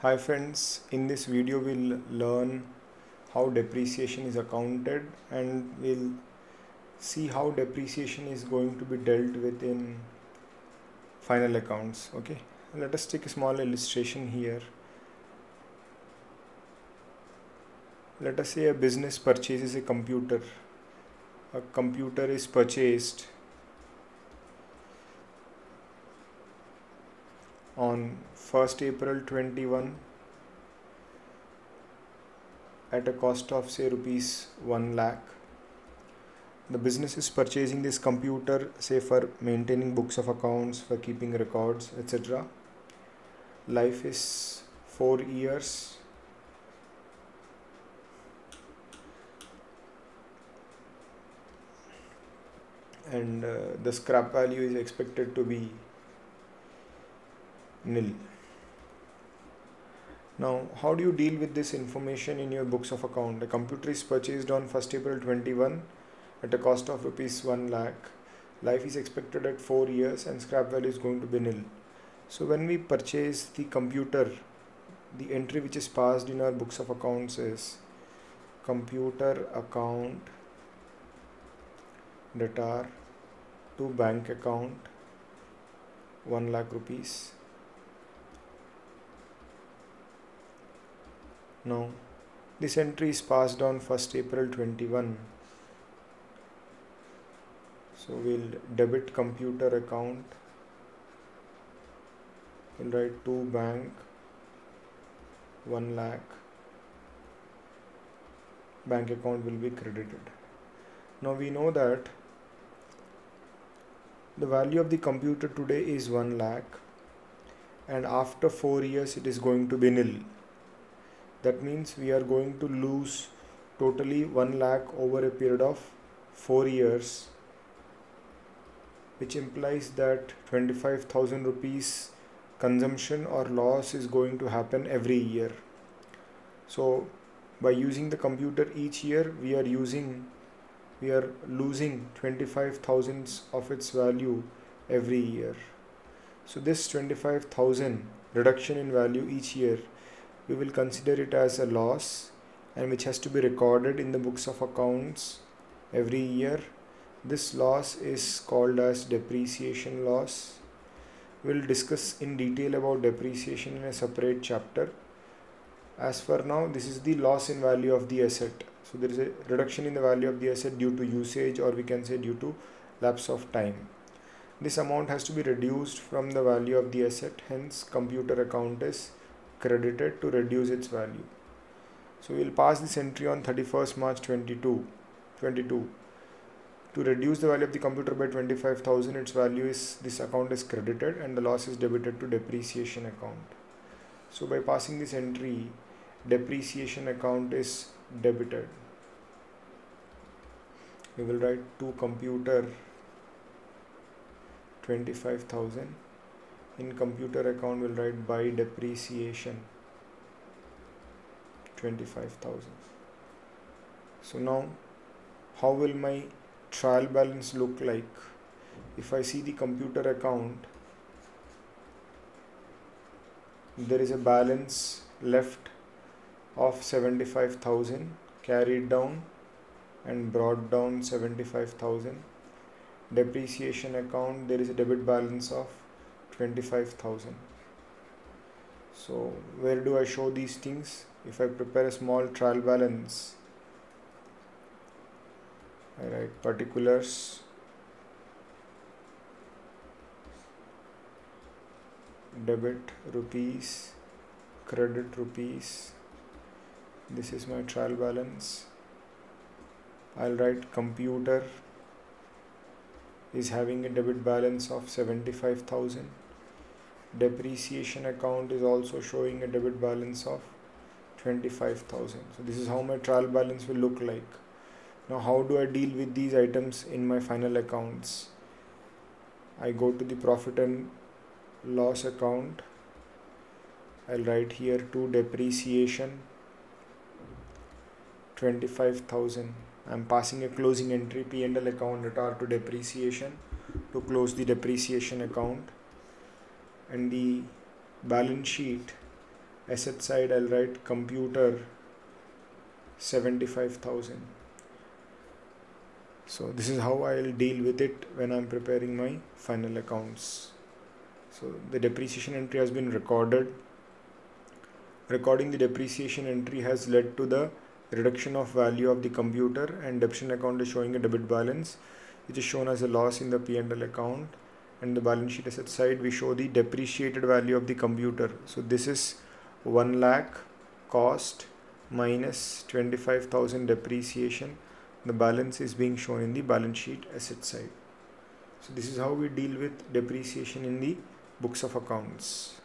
Hi friends, in this video we'll learn how depreciation is accounted and we'll see how depreciation is going to be dealt with in final accounts. Okay, let us take a small illustration here. Let us say a business purchases a computer. A computer is purchased on 1st April 21 at a cost of say rupees 1 lakh. The business is purchasing this computer say for maintaining books of accounts, for keeping records, etc. Life is 4 years. And the scrap value is expected to be nil. Now, how do you deal with this information in your books of account? A computer is purchased on 1st April 21 at a cost of rupees 1 lakh. Life is expected at 4 years and scrap value is going to be nil. So when we purchase the computer, the entry which is passed in our books of accounts is computer account debtor to bank account 1 lakh rupees. Now this entry is passed on 1st April 21. So we'll debit computer account, we'll write to bank 1 lakh, bank account will be credited. Now we know that the value of the computer today is 1 lakh and after 4 years it is going to be nil. That means we are going to lose totally 1 lakh over a period of 4 years, which implies that 25,000 rupees consumption or loss is going to happen every year. So by using the computer each year, we are losing 25,000 of its value every year. So this 25,000 reduction in value each year, we will consider it as a loss and which has to be recorded in the books of accounts every year. This loss is called as depreciation loss. We'll discuss in detail about depreciation in a separate chapter. As for now, this is the loss in value of the asset. So there is a reduction in the value of the asset due to usage, or we can say due to lapse of time. This amount has to be reduced from the value of the asset, hence computer account is credited to reduce its value. So we'll pass this entry on 31st March 22. To reduce the value of the computer by 25,000, its value is, this account is credited and the loss is debited to depreciation account. So by passing this entry, depreciation account is debited. We will write to computer 25,000. In computer account we'll write by depreciation 25,000. So now how will my trial balance look like? If I see the computer account, there is a balance left of 75,000, carried down and brought down 75,000. Depreciation account, there is a debit balance of 25,000. So where do I show these things? If I prepare a small trial balance, I write particulars, debit rupees, credit rupees. This is my trial balance. I'll write computer is having a debit balance of 75,000. Depreciation account is also showing a debit balance of 25,000. So this is how my trial balance will look like. Now how do I deal with these items in my final accounts? I go to the profit and loss account. I'll write here to depreciation 25,000. I'm passing a closing entry P&L account debtor to depreciation to close the depreciation account. And the balance sheet, asset side I'll write computer 75,000. So this is how I'll deal with it when I'm preparing my final accounts. So the depreciation entry has been recorded. Recording the depreciation entry has led to the reduction of value of the computer, and depreciation account is showing a debit balance which is shown as a loss in the P&L account, and the balance sheet asset side we show the depreciated value of the computer. So this is 1 lakh cost minus 25,000 depreciation. The balance is being shown in the balance sheet asset side. So this is how we deal with depreciation in the books of accounts.